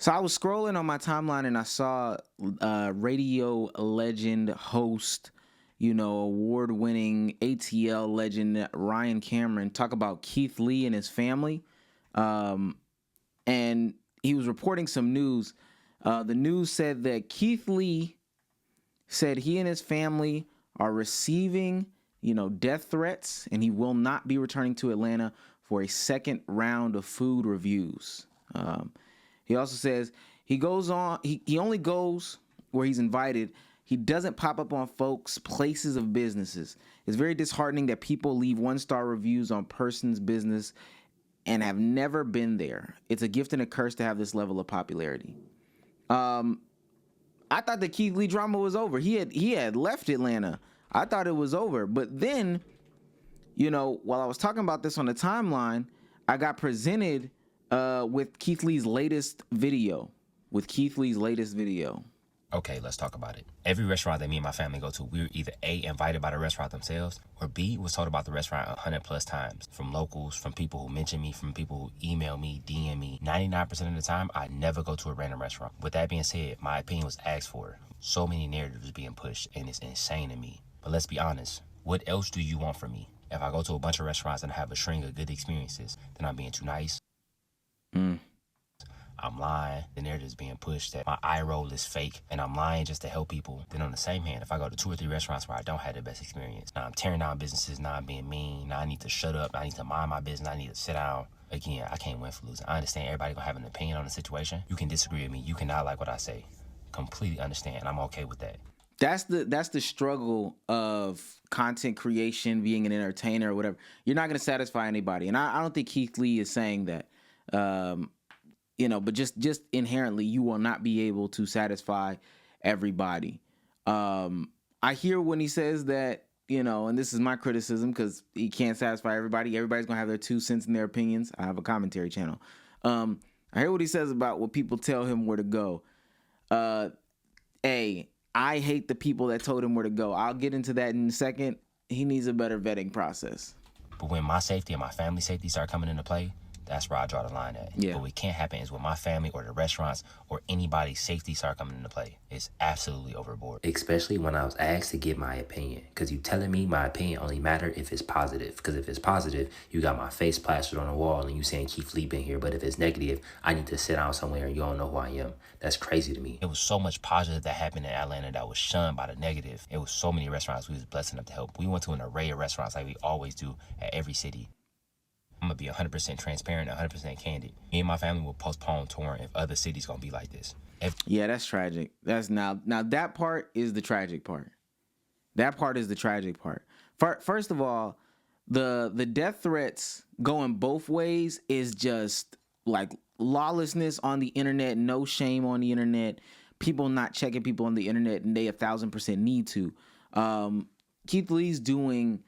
So I was scrolling on my timeline and I saw radio legend host, award-winning ATL legend Ryan Cameron talk about Keith Lee and his family. Um, and he was reporting some news. The news said that Keith Lee said he and his family are receiving, death threats, and he will not be returning to Atlanta for a second round of food reviews. He also says he only goes where he's invited. He doesn't pop up on folks' places of businesses. It's very disheartening that people leave one-star reviews on person's business and have never been there. It's a gift and a curse to have this level of popularity. I thought the Keith Lee drama was over. He had left Atlanta. I thought it was over. But then, while I was talking about this on the timeline, I got presented with Keith Lee's latest video. Okay, let's talk about it. Every restaurant that me and my family go to, we were either A, invited by the restaurant themselves, or B, was told about the restaurant 100 plus times. From locals, from people who mention me, from people who email me, DM me. 99% of the time, I never go to a random restaurant. With that being said, my opinion was asked for. So many narratives being pushed, and it's insane to me. But let's be honest, what else do you want from me? If I go to a bunch of restaurants and have a string of good experiences, then I'm being too nice. I'm lying. The narrative is being pushed that my eye roll is fake and I'm lying just to help people. Then on the same hand, if I go to 2 or 3 restaurants where I don't have the best experience, now I'm tearing down businesses, now I'm being mean, now I need to shut up, now I need to mind my business, I need to sit down. Again, I can't win for losing. I understand everybody gonna have an opinion on the situation. You can disagree with me. You cannot like what I say. Completely understand. I'm okay with that. That's the struggle of content creation, being an entertainer or whatever. You're not going to satisfy anybody. And I don't think Keith Lee is saying that. But just inherently, you will not be able to satisfy everybody. I hear when he says that, and this is my criticism because he can't satisfy everybody. Everybody's going to have their 2 cents and their opinions. I have a commentary channel. I hear what he says about what people tell him where to go. I hate the people that told him where to go. I'll get into that in a second. He needs a better vetting process. But when my safety and my family safety start coming into play, that's where I draw the line at. Yeah. But what can't happen is when my family or the restaurants or anybody's safety start coming into play. It's absolutely overboard. Especially when I was asked to give my opinion. Because you telling me my opinion only matter if it's positive. Because if it's positive, you got my face plastered on the wall and you saying Keith Lee been here. But if it's negative, I need to sit down somewhere and you don't know who I am. That's crazy to me. It was so much positive that happened in Atlanta that was shunned by the negative. It was so many restaurants we was blessed enough to help. We went to an array of restaurants like we always do at every city. I'm going to be 100% transparent, 100% candid. Me and my family will postpone touring if other cities going to be like this. Yeah, that's tragic. That's now that part is the tragic part. That part is the tragic part. First of all, the death threats going both ways is just like lawlessness on the internet, no shame on the internet, people not checking people on the internet, and they 1,000% need to. Keith Lee's doing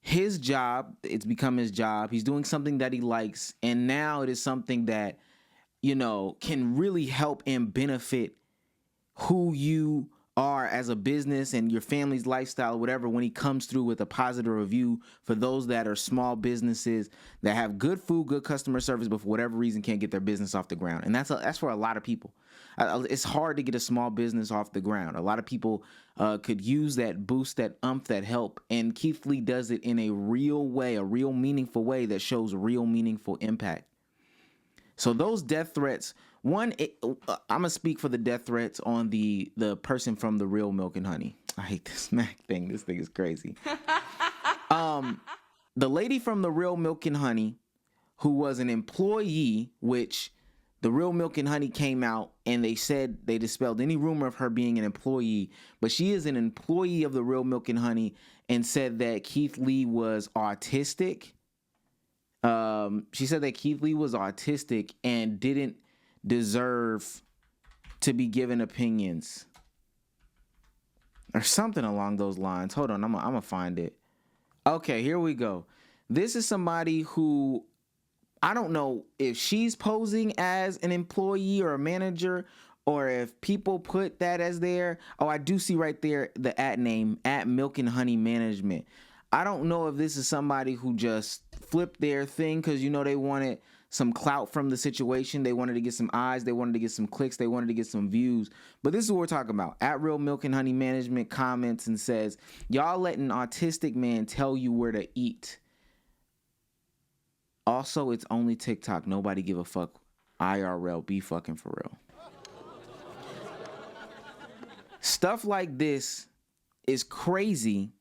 his job. It's become his job. He's doing something that he likes, and now it is something that can really help and benefit who you are as a business and your family's lifestyle, whatever, when he comes through with a positive review for those that are small businesses that have good food, good customer service, but for whatever reason can't get their business off the ground. And that's for a lot of people. It's hard to get a small business off the ground. A lot of people could use that boost, that umph, that help. And Keith Lee does it in a real way, a real meaningful way that shows real meaningful impact. So those death threats, I'm going to speak for the death threats on the person from the Real Milk and Honey. I hate this Mac thing. This thing is crazy. The lady from the Real Milk and Honey, who was an employee, which the Real Milk and Honey came out and they said they dispelled any rumor of her being an employee, but she is an employee of the Real Milk and Honey and said that Keith Lee was autistic. She said that Keith Lee was autistic and didn't deserve to be given opinions or something along those lines. Hold on, I'm gonna find it. Okay, here we go. This is somebody who, I don't know if she's posing as an employee or a manager or if people put that as their, I do see right there the @name, @Milk and Honey Management. I don't know if this is somebody who just flipped their thing because they wanted some clout from the situation. They wanted to get some eyes. They wanted to get some clicks. They wanted to get some views. But this is what we're talking about. At Real Milk and Honey Management comments and says, y'all letting autistic man tell you where to eat. Also, it's only TikTok. Nobody give a fuck. IRL, be fucking for real. Stuff like this is crazy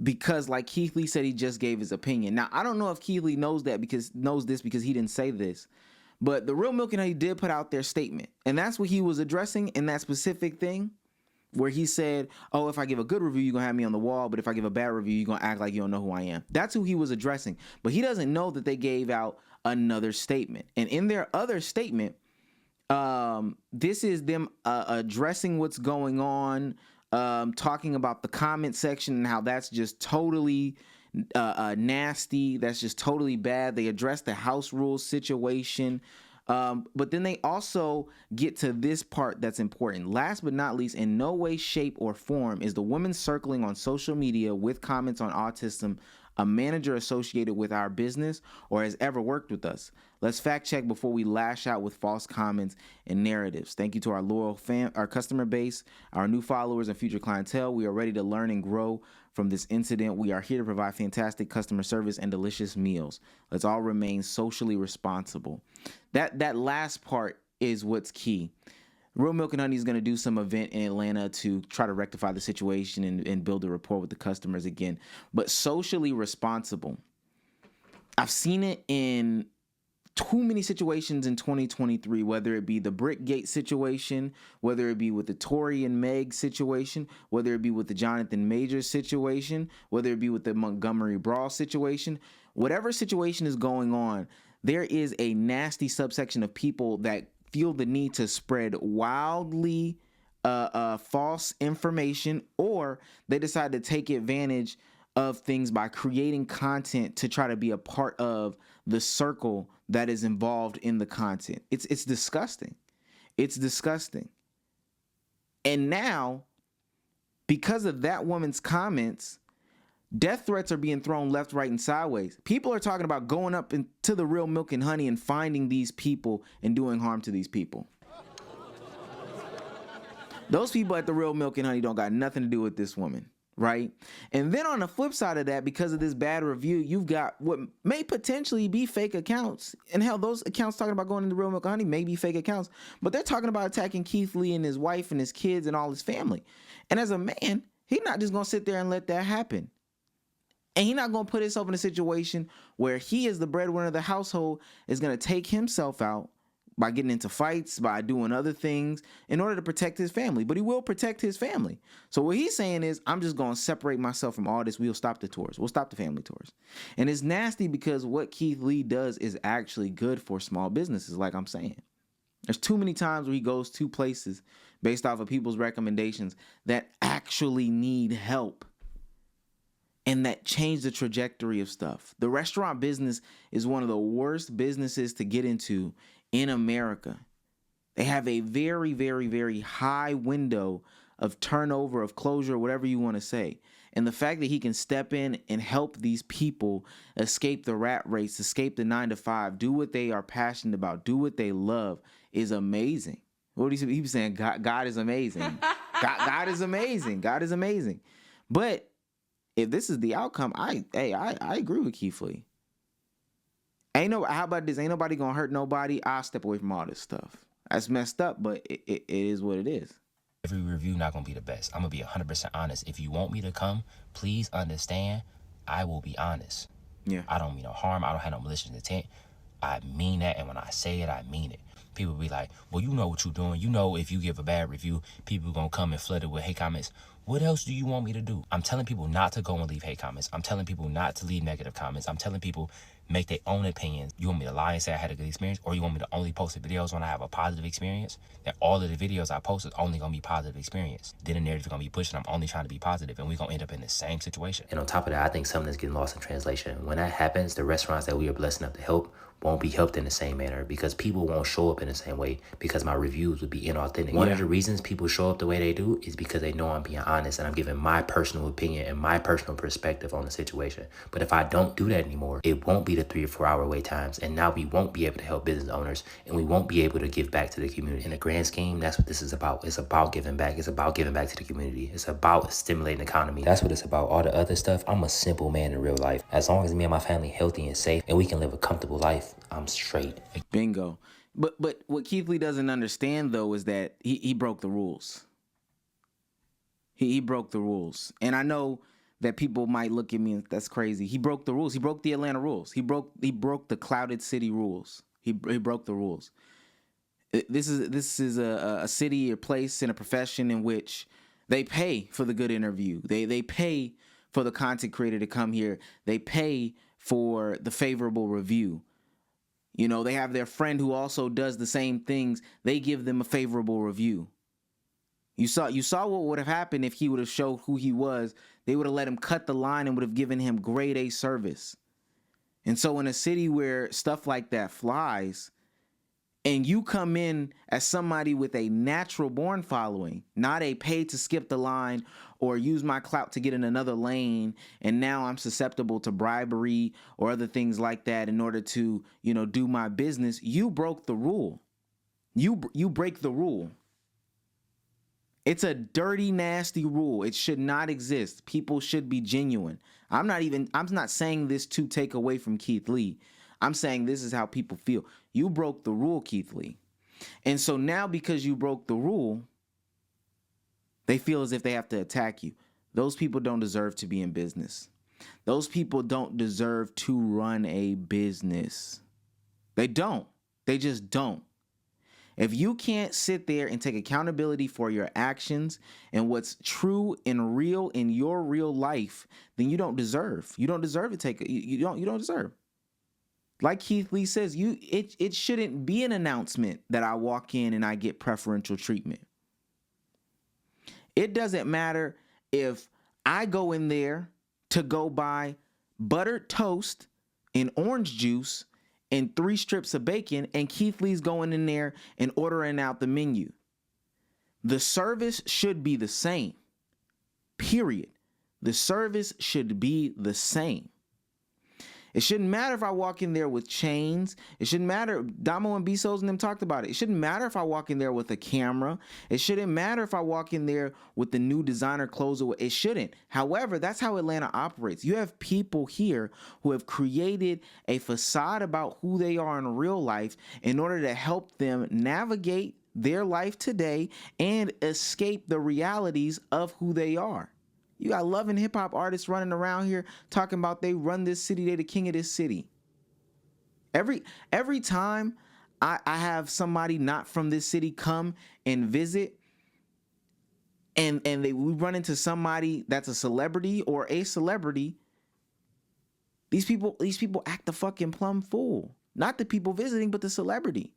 because, like Keith Lee said, he just gave his opinion. Now, I don't know if Keith Lee knows this because he didn't say this, but the Real Milk and Honey did put out their statement, and that's what he was addressing in that specific thing, where he said, "Oh, if I give a good review, you're gonna have me on the wall, but if I give a bad review, you're gonna act like you don't know who I am." That's who he was addressing, but he doesn't know that they gave out another statement, and in their other statement, this is them addressing what's going on. Talking about the comment section and how that's just totally nasty. That's just totally bad. They address the house rules situation. But then they also get to this part that's important. Last but not least, in no way, shape, or form is the woman circling on social media with comments on autism a manager associated with our business or has ever worked with us. Let's fact check before we lash out with false comments and narratives. Thank you to our loyal our customer base, our new followers, and future clientele. We are ready to learn and grow from this incident. We are here to provide fantastic customer service and delicious meals. Let's all remain socially responsible. That last part is what's key. Real Milk and Honey is going to do some event in Atlanta to try to rectify the situation and build a rapport with the customers again. But socially responsible. I've seen it in too many situations in 2023, whether it be the Brickgate situation, whether it be with the Tory and Meg situation, whether it be with the Jonathan Majors situation, whether it be with the Montgomery Brawl situation. Whatever situation is going on, there is a nasty subsection of people that feel the need to spread wildly false information, or they decide to take advantage of things by creating content to try to be a part of the circle that is involved in the content. It's disgusting. It's disgusting. And now, because of that woman's comments, death threats are being thrown left, right, and sideways. People are talking about going up into the Real Milk and Honey and finding these people and doing harm to these people. Those people at the Real Milk and Honey don't got nothing to do with this woman, right? And then on the flip side of that, because of this bad review, you've got what may potentially be fake accounts. And hell, those accounts talking about going into Real Milk and Honey may be fake accounts, but they're talking about attacking Keith Lee and his wife and his kids and all his family. And as a man, he's not just going to sit there and let that happen. And he's not going to put himself in a situation where he, as the breadwinner of the household, is going to take himself out by getting into fights, by doing other things in order to protect his family. But he will protect his family. So what he's saying is, I'm just going to separate myself from all this. We'll stop the tours. We'll stop the family tours. And it's nasty because what Keith Lee does is actually good for small businesses, like I'm saying. There's too many times where he goes to places based off of people's recommendations that actually need help. And that changed the trajectory of stuff. The restaurant business is one of the worst businesses to get into in America. They have a very, very, very high window of turnover, of closure, whatever you want to say. And the fact that he can step in and help these people escape the rat race, escape the 9-to-5, do what they are passionate about, do what they love is amazing. What did he say? He was saying God is amazing. God is amazing. God is amazing. But if this is the outcome, I agree with Keith Lee. How about this? Ain't nobody gonna hurt nobody. I'll step away from all this stuff. That's messed up, but it is what it is. Every review not gonna be the best. I'm gonna be 100% honest. If you want me to come, please understand, I will be honest. Yeah. I don't mean no harm. I don't have no malicious intent. I mean that, and when I say it, I mean it. People be like, well, you know what you're doing. You know if you give a bad review, people gonna come and flood it with hate comments. What else do you want me to do? I'm telling people not to go and leave hate comments. I'm telling people not to leave negative comments. I'm telling people make their own opinions. You want me to lie and say I had a good experience, or you want me to only post the videos when I have a positive experience? That all of the videos I post is only gonna be positive experience. Then the narrative is gonna be pushed, and I'm only trying to be positive, and we're gonna end up in the same situation. And on top of that, I think something is getting lost in translation. When that happens, the restaurants that we are blessed enough to help, won't be helped in the same manner because people won't show up in the same way because my reviews would be inauthentic. One of the reasons people show up the way they do is because they know I'm being honest and I'm giving my personal opinion and my personal perspective on the situation. But if I don't do that anymore, it won't be the 3 or 4 hour wait times. And now we won't be able to help business owners and we won't be able to give back to the community. In the grand scheme, that's what this is about. It's about giving back. It's about giving back to the community. It's about stimulating the economy. That's what it's about. All the other stuff, I'm a simple man in real life. As long as me and my family healthy and safe and we can live a comfortable life, I'm straight. Bingo. But what Keith Lee doesn't understand though is that he broke the rules. He broke the rules. And I know that people might look at me and that's crazy. He broke the rules. He broke the Atlanta rules. He broke the clouded city rules. He broke the rules. This is a city or place and a profession in which they pay for the good interview. They pay for the content creator to come here. They pay for the favorable review. You know, they have their friend who also does the same things. They give them a favorable review. You saw what would have happened if he would have showed who he was. They would have let him cut the line and would have given him grade A service. And so in a city where stuff like that flies, and you come in as somebody with a natural born following, not a pay to skip the line or use my clout to get in another lane, and now I'm susceptible to bribery or other things like that in order to, do my business, you broke the rule. You break the rule. It's a dirty, nasty rule. It should not exist. People should be genuine. I'm not saying this to take away from Keith Lee. I'm saying this is how people feel. You broke the rule, Keith Lee. And so now because you broke the rule, they feel as if they have to attack you. Those people don't deserve to be in business. Those people don't deserve to run a business. They don't. They just don't. If you can't sit there and take accountability for your actions and what's true and real in your real life, then you don't deserve. You don't deserve to take it. You don't deserve. Like Keith Lee says, it shouldn't be an announcement that I walk in and I get preferential treatment. It doesn't matter if I go in there to go buy buttered toast and orange juice and 3 strips of bacon, and Keith Lee's going in there and ordering out the menu. The service should be the same. Period. The service should be the same. It shouldn't matter if I walk in there with chains. It shouldn't matter. Damo and Bezos and them talked about it. It shouldn't matter if I walk in there with a camera. It shouldn't matter if I walk in there with the new designer clothes. It shouldn't. However, that's how Atlanta operates. You have people here who have created a facade about who they are in real life in order to help them navigate their life today and escape the realities of who they are. You got love and hip hop artists running around here talking about they run this city, they the king of this city. Every time I have somebody not from this city come and visit, and we run into somebody that's a celebrity or a celebrity, these people act the fucking plumb fool. Not the people visiting, but the celebrity.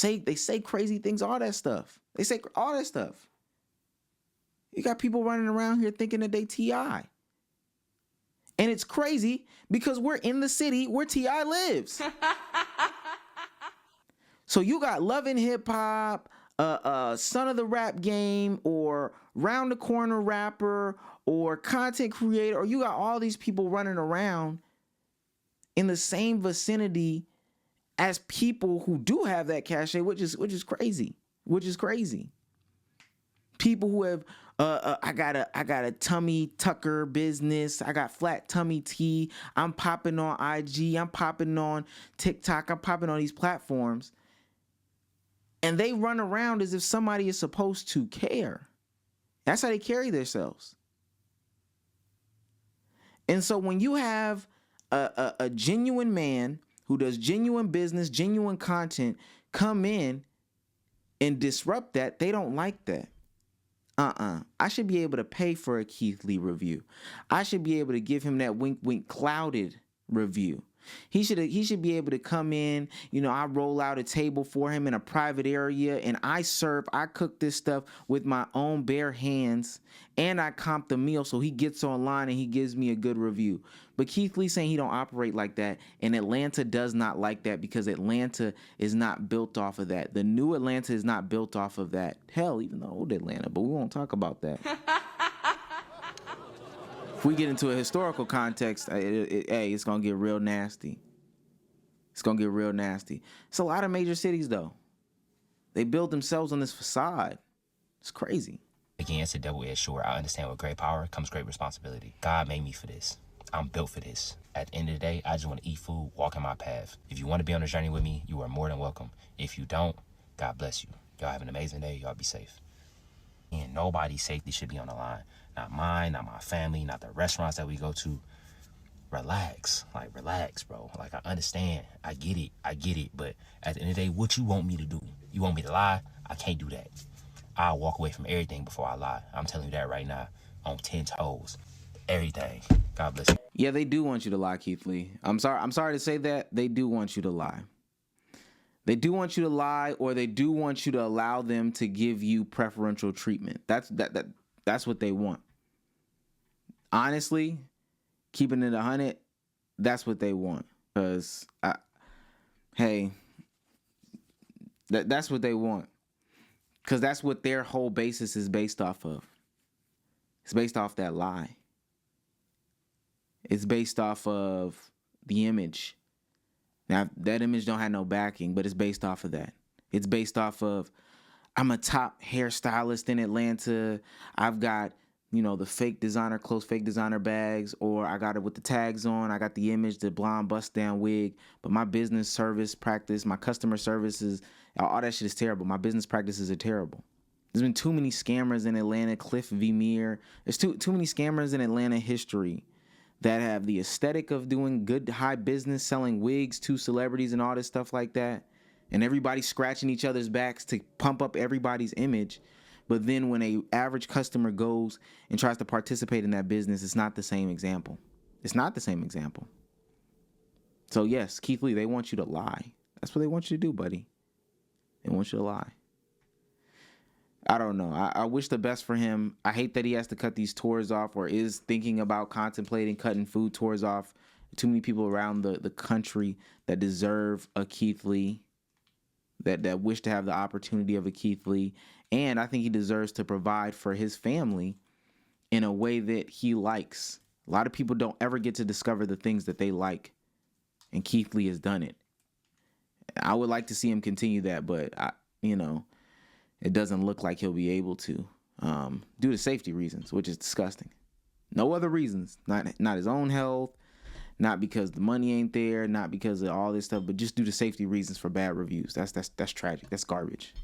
They say crazy things, all that stuff. They say all that stuff. You got people running around here thinking that they T.I. And it's crazy because we're in the city where T.I. lives. So you got Love and Hip Hop, Son of the Rap Game, or Round the Corner Rapper, or content creator, or you got all these people running around in the same vicinity as people who do have that cachet, which is crazy. People who have I got a tummy tucker business. I got flat tummy tea. I'm popping on IG. I'm popping on TikTok. I'm popping on these platforms. And they run around as if somebody is supposed to care. That's how they carry themselves. And so when you have a genuine man who does genuine business, genuine content come in and disrupt that, they don't like that. I should be able to pay for a Keith Lee review. I should be able to give him that wink, wink, clouded review. He should be able to come in, I roll out a table for him in a private area and I cook this stuff with my own bare hands and I comp the meal so he gets online and he gives me a good review. But Keith Lee saying he don't operate like that, and Atlanta does not like that because Atlanta is not built off of that. The new Atlanta is not built off of that. Hell, even the old Atlanta, but we won't talk about that. If we get into a historical context, it's going to get real nasty. It's going to get real nasty. It's a lot of major cities, though. They build themselves on this facade. It's crazy. Again, it's a double-edged sword. I understand with great power comes great responsibility. God made me for this. I'm built for this. At the end of the day, I just want to eat food, walk in my path. If you want to be on a journey with me, you are more than welcome. If you don't, God bless you. Y'all have an amazing day. Y'all be safe. And nobody's safety should be on the line. Not mine, not my family, not the restaurants that we go to. Relax. Relax, bro. I understand. I get it. But at the end of the day, what you want me to do? You want me to lie? I can't do that. I'll walk away from everything before I lie. I'm telling you that right now. On 10 toes. Everything. God bless you. Yeah, they do want you to lie, Keith Lee. I'm sorry to say that. They do want you to lie. They do want you to lie, or they do want you to allow them to give you preferential treatment. That's what they want. Honestly, keeping it 100, that's what they want. Because, that's what they want. Because that's what their whole basis is based off of. It's based off that lie. It's based off of the image. Now, that image don't have no backing, but it's based off of that. It's based off of, I'm a top hairstylist in Atlanta. I've got, the fake designer clothes, fake designer bags, or I got it with the tags on. I got the image, the blonde bust down wig, but my business service practice, my customer services, all that shit is terrible. My business practices are terrible. There's been too many scammers in Atlanta, Cliff Vermeer. There's too many scammers in Atlanta history that have the aesthetic of doing good high business, selling wigs to celebrities and all this stuff like that. And everybody scratching each other's backs to pump up everybody's image. But then when a average customer goes and tries to participate in that business, it's not the same example. It's not the same example. So yes, Keith Lee, they want you to lie. That's what they want you to do, buddy. They want you to lie. I don't know. I wish the best for him. I hate that he has to cut these tours off, or is thinking about contemplating cutting food tours off. Too many people around the country that deserve a Keith Lee, that wish to have the opportunity of a Keith Lee. And I think he deserves to provide for his family in a way that he likes. A lot of people don't ever get to discover the things that they like. And Keith Lee has done it. I would like to see him continue that, but it doesn't look like he'll be able to, due to safety reasons, which is disgusting. No other reasons, not his own health, not because the money ain't there, not because of all this stuff, but just due to safety reasons for bad reviews. That's tragic. That's garbage.